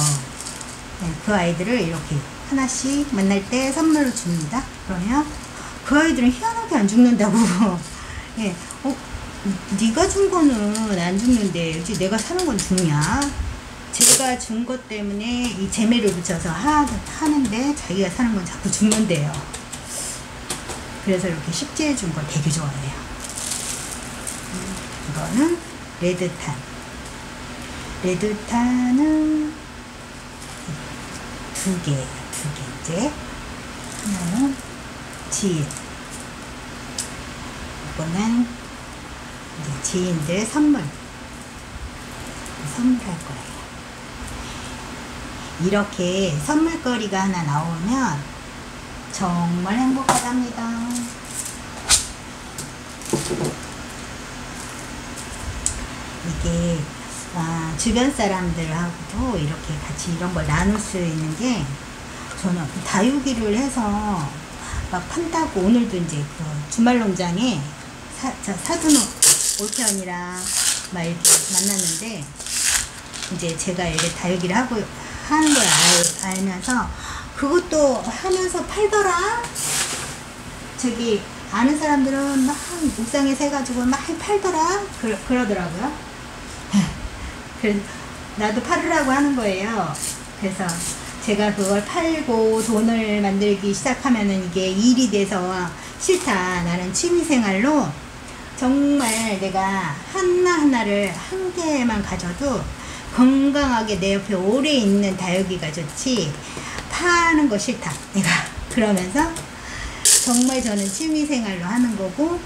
그 아이들을 이렇게 하나씩 만날 때 선물로 줍니다. 그러면 그 아이들은 희한하게 안 죽는다고. 네가 준 거는 안 죽는데 어찌 내가 사는 건 죽냐? 제가 준 것 때문에 이 재매를 붙여서 하는데 자기가 사는 건 자꾸 죽는데요. 그래서 이렇게 식재해 준 걸 되게 좋아해요. 이거는 레드탄. 레드탄은 두 개째. 하나는 지인. 이거는 이제 지인들 선물할 거예요. 이렇게 선물거리가 하나 나오면 정말 행복하답니다. 이게 주변 사람들하고도 이렇게 같이 이런 걸 나눌 수 있는 게, 저는 다육이를 해서 막 판다고, 오늘도 이제 그 주말 농장에 사돈 오태원이랑 막 이렇게 만났는데, 이제 제가 이렇게 다육이를 하는 걸 알면서 그것도 하면서 팔더라. 저기 아는 사람들은 막 옥상에서 해가지고 막 팔더라. 그러더라고요. 그래서 나도 팔으라고 하는 거예요. 그래서 제가 그걸 팔고 돈을 만들기 시작하면은 이게 일이 돼서 싫다. 나는 취미생활로 정말 내가 하나하나를 한 개만 가져도 건강하게 내 옆에 오래 있는 다육이가 좋지, 파는 거 싫다 내가. 그러면서 정말 저는 취미생활로 하는 거고,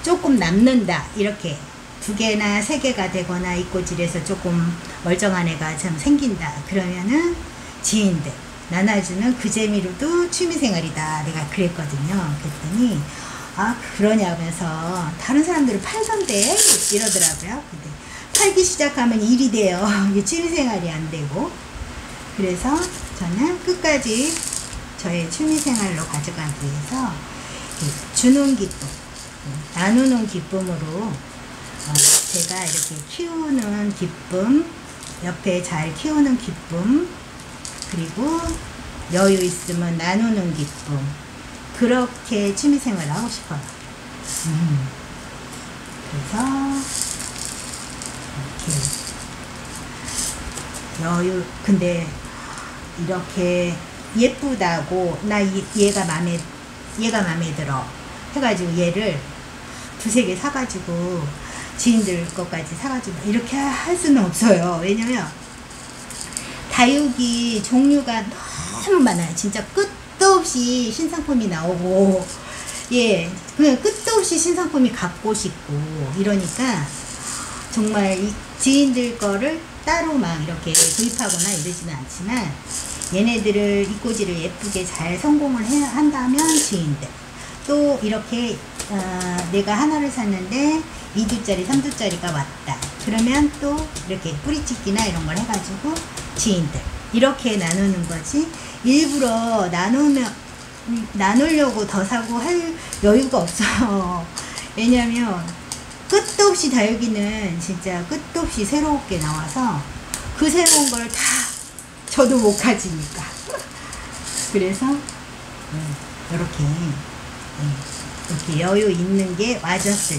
조금 남는다, 이렇게 2개나 3개가 되거나 이꼬질에서 조금 멀쩡한 애가 좀 생긴다, 그러면은 지인들 나눠주는 그 재미로도 취미생활이다, 내가 그랬거든요. 그랬더니 그러냐면서 다른 사람들은 팔던데 이러더라고요. 근데 팔기 시작하면 일이 돼요. 이게 취미생활이 안 되고. 그래서 저는 끝까지 저의 취미생활로 가져가기 위해서 주는 기쁨, 나누는 기쁨으로 제가 이렇게 키우는 기쁨, 옆에 잘 키우는 기쁨, 그리고 여유 있으면 나누는 기쁨, 그렇게 취미생활을 하고 싶어요. 그래서 이렇게 여유, 근데 이렇게 예쁘다고 얘가 마음에 들어 해가지고 얘를 2-3개 사가지고 지인들 것까지 사가지고 이렇게 할 수는 없어요. 왜냐면 다육이 종류가 너무 많아요. 진짜 끝도 없이 신상품이 나오고, 그냥 끝도 없이 신상품이 갖고 싶고 이러니까 정말 이 지인들 거를 따로 막 이렇게 구입하거나 이러지는 않지만, 얘네들을 이꼬지를 예쁘게 잘 성공을 한다면 지인들, 또 이렇게 내가 하나를 샀는데 2두짜리 3두짜리가 왔다 그러면 또 이렇게 뿌리찍기나 이런 걸 해가지고 지인들, 이렇게 나누는 거지, 일부러 나누려고 더 사고 할 여유가 없어요. 왜냐면 끝도 없이 다육이는 진짜 끝도 없이 새롭게 나와서 그 새로운 걸 다 저도 못 가지니까. 그래서 이렇게 여유 있는 게 와줬을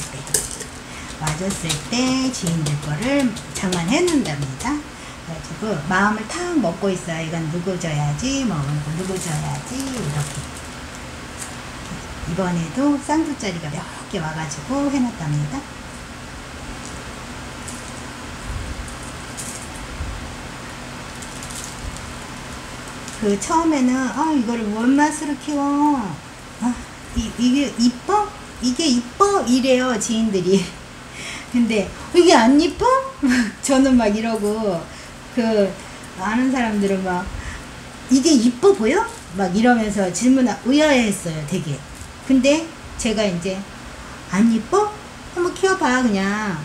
때 지인들 거를 장만해 놓는답니다. 그래가지고 마음을 탁 먹고 있어요. 이건 누구 줘야지, 누구 줘야지, 이렇게. 이번에도 쌍두짜리가 몇 개 와가지고 해놨답니다. 그 처음에는 이거를 뭔 맛으로 키워, 이게 이뻐? 이게 이뻐? 이래요 지인들이. 근데 이게 안 이뻐? 저는 막 이러고, 아는 사람들은 막 이게 이뻐 보여? 막 이러면서 의아해했어요 되게. 근데 제가 이제 안 이뻐? 한번 키워봐. 그냥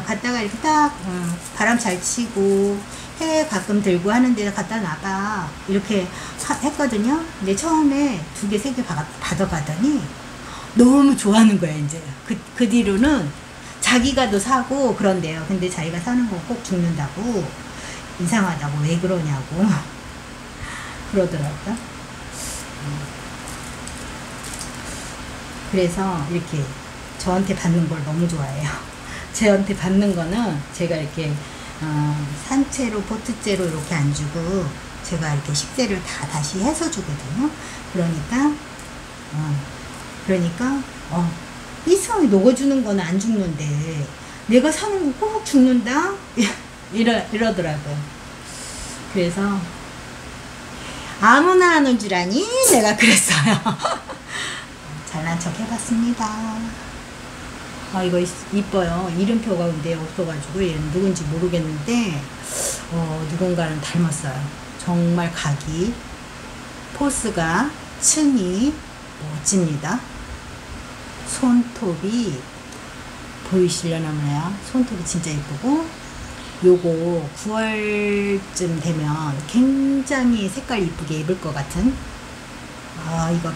갖다가 이렇게 딱 바람 잘 치고 해 가끔 들고 하는 데다 갖다 놔봐, 이렇게 했거든요. 근데 처음에 2개 3개 받아가더니 너무 좋아하는 거야. 이제 그 뒤로는 자기가 더 사고 그런대요. 근데 자기가 사는 거 꼭 죽는다고, 이상하다고, 왜 그러냐고 그러더라고요. 그래서 이렇게 저한테 받는 걸 너무 좋아해요. 저한테 받는 거는 제가 이렇게 산채로 포트째로 이렇게 안 주고 제가 이렇게 식재를 다 다시 해서 주거든요. 그러니까 이상하게 녹아주는 거는 안 죽는데 내가 사는 거 꼭 죽는다? 이러더라고요. 그래서 아무나 하는 줄 아니? 내가 그랬어요. 잘난 척 해봤습니다. 아, 이거 이뻐요. 이름표가 근데 없어가지고 얘는 누군지 모르겠는데 누군가는 닮았어요. 정말 각이, 포스가, 층이 멋집니다. 손톱이 보이시려나 보네요. 손톱이 진짜 예쁘고, 요거 9월쯤 되면 굉장히 색깔 이쁘게 입을 것 같은, 이거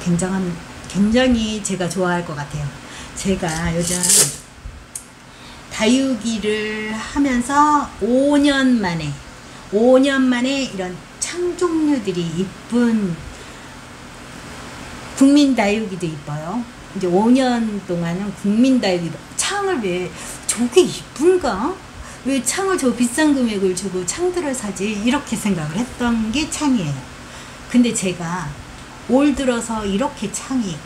굉장히 제가 좋아할 것 같아요. 제가 요즘 다육이를 하면서 5년 만에 이런 창 종류들이 이쁜, 국민 다육이도 이뻐요. 이제 5년 동안은 국민 다육이, 창을 왜 저게 이쁜가? 왜 창을 저 비싼 금액을 주고 창들을 사지? 이렇게 생각을 했던 게 창이에요. 근데 제가 올 들어서 이렇게 창이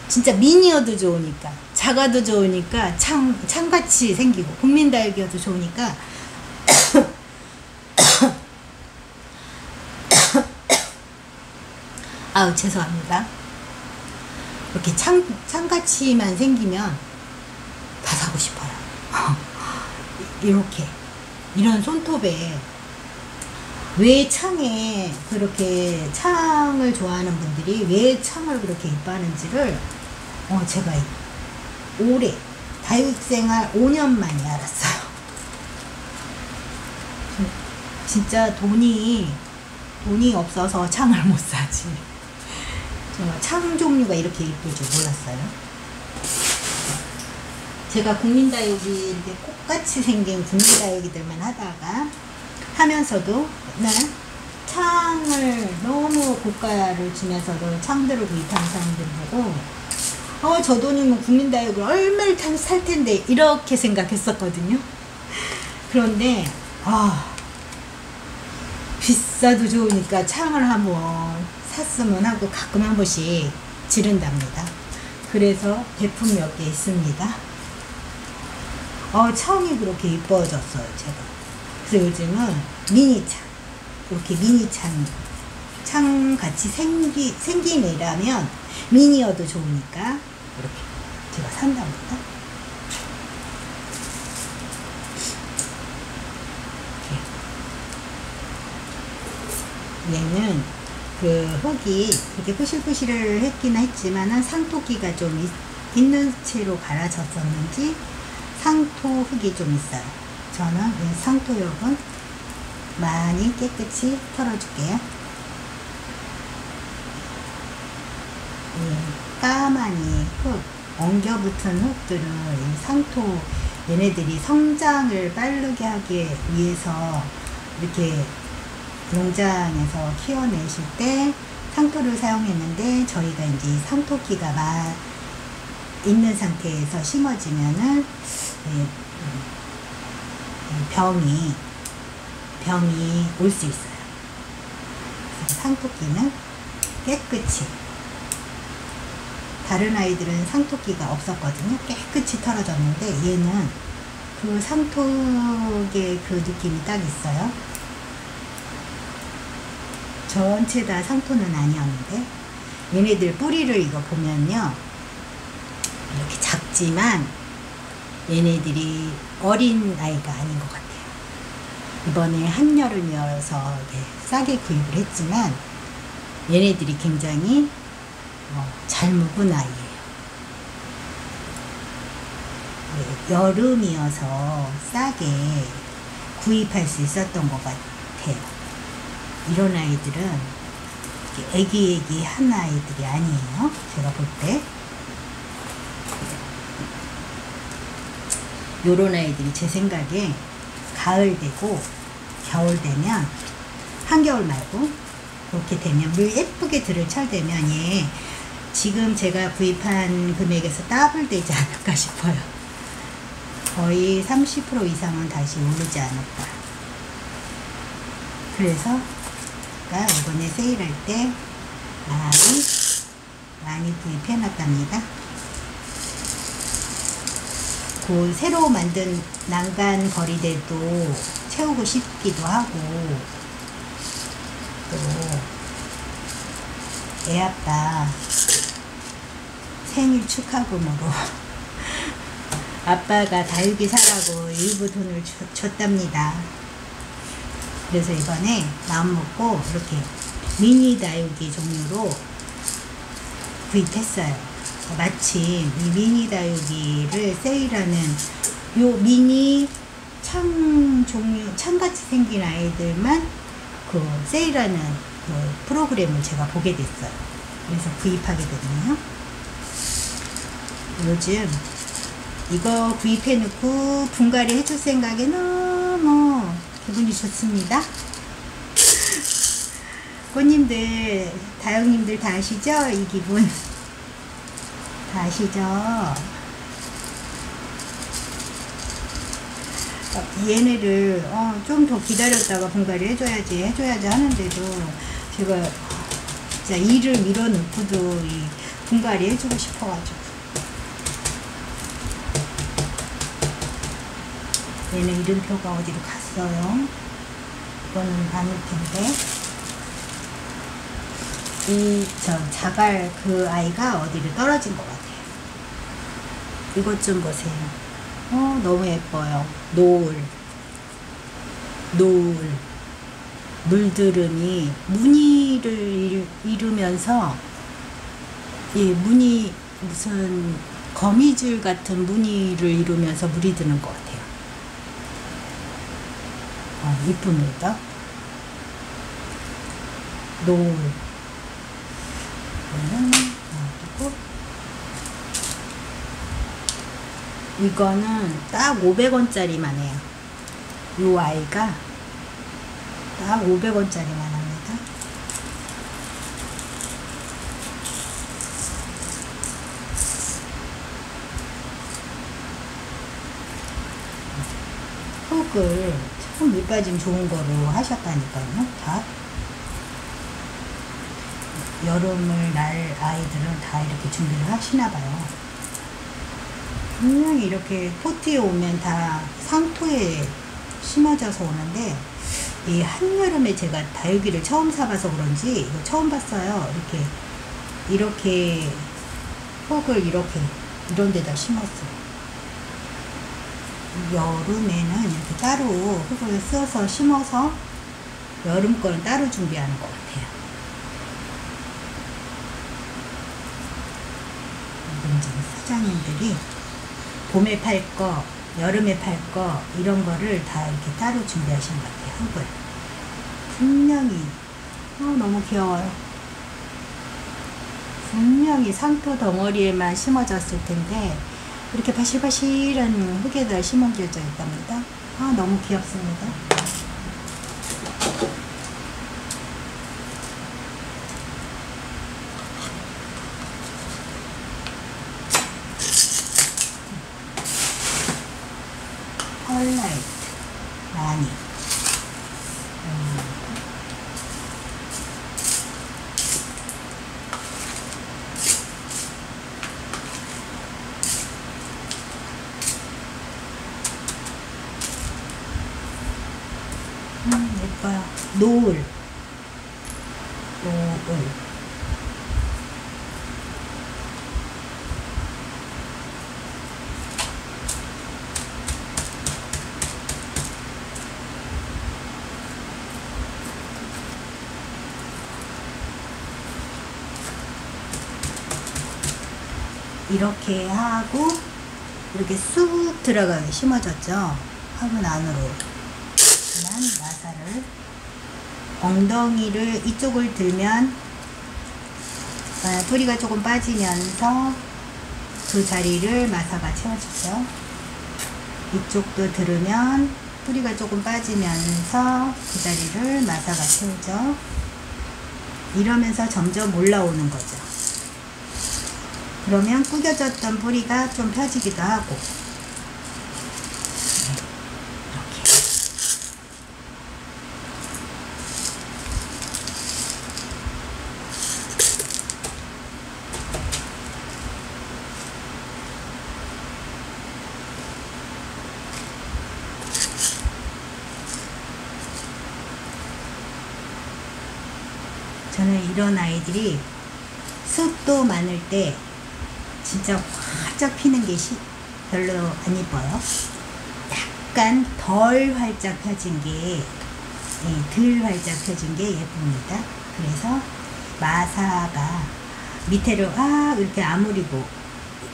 진짜 미니어도 좋으니까, 작아도 좋으니까, 창같이 생기고, 국민 다육이어도 좋으니까 아우, 죄송합니다. 이렇게 창같이만 생기면 다 사고 싶어요. 이렇게, 이런 손톱에, 왜 창에 그렇게 창을 좋아하는 분들이 왜 창을 그렇게 이뻐하는지를 제가 올해 다육생활 5년 만에 알았어요. 진짜 돈이 없어서 창을 못 사지. 정말 창 종류가 이렇게 이쁠 줄 몰랐어요. 제가 국민다육이 이렇게 꽃같이 생긴 국민다육이들만 하면서도 맨날 창을 너무 고가를 주면서도 창들을 구입하는 사람들 보고 저 돈이면 국민다육을 얼마를 살 텐데 이렇게 생각했었거든요. 그런데 비싸도 좋으니까 창을 한번 샀으면 하고 가끔 한 번씩 지른답니다. 그래서 제품 몇 개 있습니다. 창이 그렇게 이뻐졌어요, 제가. 그래서 요즘은 미니창, 이렇게 창같이 생긴 애라면 미니어도 좋으니까 이렇게 제가 산답니다. 얘는 그 흙이 이렇게 부실부실을 했긴 했지만은 상토기가 좀 있는 채로 갈아졌었는지 상토 흙이 좀 있어요. 저는 이 상토흙은 많이 깨끗이 털어줄게요. 까마니 흙, 엉겨붙은 흙들을 이 상토, 얘네들이 성장을 빠르게 하기 위해서 이렇게 농장에서 키워내실 때 상토를 사용했는데, 저희가 이제 상토기가 있는 상태에서 심어지면은 병이 올 수 있어요. 그래서 상토기는 깨끗이, 다른 아이들은 상토기가 없었거든요. 깨끗이 털어졌는데 얘는 그 상토의 그 느낌이 딱 있어요. 전체 다 상토는 아니었는데, 얘네들 뿌리를 이거 보면요, 이렇게 작지만 얘네들이 어린 아이가 아닌 것 같아요. 이번에 한여름이어서 싸게 구입을 했지만 얘네들이 굉장히 잘 묵은 아이예요. 여름이어서 싸게 구입할 수 있었던 것 같아요. 이런 아이들은 애기한 아이들이 아니에요. 제가 볼 때 요런 아이들이 제 생각에 가을 되고 겨울 되면, 한겨울 말고 그렇게 되면 물 예쁘게 들을 철되면 얘 지금 제가 구입한 금액에서 더블 되지 않을까 싶어요. 거의 30% 이상은 다시 오르지 않을까. 그래서 제가 이번에 세일할 때 많이 구입해 놨답니다. 그 새로 만든 난간 거리대도 채우고 싶기도 하고, 또 애아빠 생일 축하금으로 아빠가 다육이 사라고 일부 돈을 줬답니다. 그래서 이번에 마음먹고 이렇게 미니 다육이 종류로 구입했어요. 마침 이 미니 다육이를 세일하는 요 미니 창 종류, 창같이 생긴 아이들만 그 세일하는 그 프로그램을 제가 보게 됐어요. 그래서 구입하게 됐네요. 요즘 이거 구입해 놓고 분갈이 해줄 생각에 너무 기분이 좋습니다. 꽃님들, 다육님들 다 아시죠? 이 기분 다 아시죠? 얘네를 좀 더 기다렸다가 분갈이 해줘야지 하는데도 제가 진짜 일을 밀어놓고도 이 분갈이 해주고 싶어가지고 얘는 이름표가 어디로 갔어요? 이거는 아닐 텐데 자갈 그 아이가 어디로 떨어진 것 같아요. 이것 좀 보세요. 너무 예뻐요. 노을 물들음이 무늬를 이루면서 이 무늬 무슨 거미줄 같은 무늬를 이루면서 물이 드는 것 같아요. 이쁩니다. 노을 그리고 이거는 딱 500원짜리만 해요. 이 아이가 딱 500원짜리만 합니다. 흙을 참 밑빠짐 좋은 거로 하셨다니까요. 다 여름을 날 아이들은 다 이렇게 준비를 하시나봐요. 분명히 이렇게 포트에 오면 다 상토에 심어져서 오는데 이 한여름에 제가 다육이를 처음 사봐서 그런지 이거 처음 봤어요. 이렇게 흙을 이렇게 이런 데다 심었어요. 여름에는 이렇게 따로 흙을 써서 심어서 여름 거는 따로 준비하는 것 같아요. 이제 사장님들이 봄에 팔 거, 여름에 팔 거 이런 거를 다 이렇게 따로 준비하신 것 같아요. 흙을 분명히 너무 귀여워요. 분명히 상토 덩어리에만 심어졌을 텐데 이렇게 바실바실한 흙에다 심어져 있답니다. 너무 귀엽습니다. 펄라이트 많이 예뻐요. 노을 이렇게 하고 이렇게 쑥 들어가게 심어졌죠. 화분 안으로 마사를 엉덩이를 이쪽을 들면 뿌리가 조금 빠지면서 그 자리를 마사가 채워주죠. 이쪽도 들으면 뿌리가 조금 빠지면서 그 자리를 마사가 채우죠. 이러면서 점점 올라오는 거죠. 그러면 구겨졌던 뿌리가 좀 펴지기도 하고 이렇게 저는 이런 아이들이 숯도 많을 때 진짜 활짝 피는 게 별로 안 이뻐요. 약간 덜 활짝 펴진 게, 덜 활짝 펴진 게 예쁩니다. 그래서 마사가 밑에로 이렇게 아무리고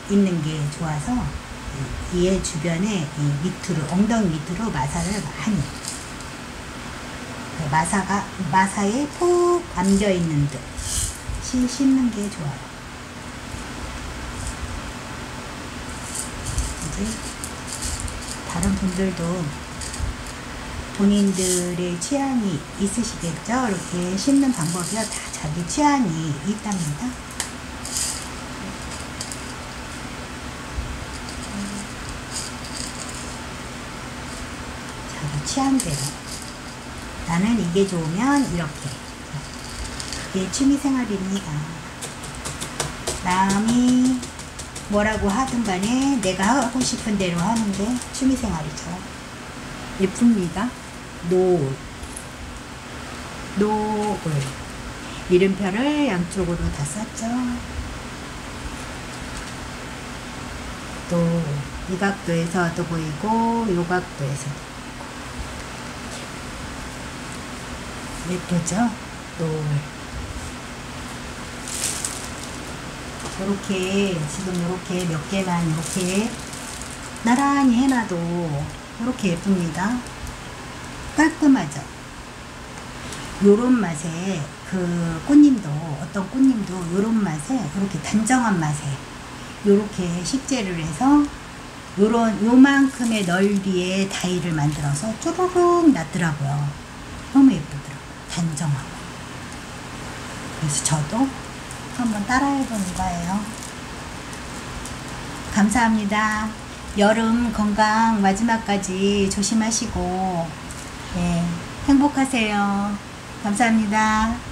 있는 게 좋아서 얘 주변에 이 밑으로, 엉덩이 밑으로 마사를 많이, 마사에 푹 안겨 있는 듯 씹는 게 좋아요. 이제 다른 분들도 본인들의 취향이 있으시겠죠? 이렇게 씹는 방법이요, 다 자기 취향이 있답니다. 자기 취향대로. 나는 이게 좋으면 이렇게. 그게 취미생활입니다. 남이 뭐라고 하든 간에 내가 하고 싶은 대로 하는 게 취미생활이죠. 예쁩니다. 노을. 이름표를 양쪽으로 다 썼죠. 또 이 각도에서도 보이고 이 각도에서도 예쁘죠? 노을. 이렇게 지금 이렇게 몇 개만 이렇게 나란히 해놔도 이렇게 예쁩니다. 깔끔하죠? 요런 맛에 그 꽃님도, 어떤 꽃님도 요런 맛에, 이렇게 단정한 맛에 요렇게 식재를 해서 요만큼의 넓이의 다이를 만들어서 쪼르륵 놨더라고요. 너무 예쁘더라고요. 단정하고. 그래서 저도 한번 따라해 보는 거예요. 감사합니다. 여름 건강 마지막까지 조심하시고, 행복하세요. 감사합니다.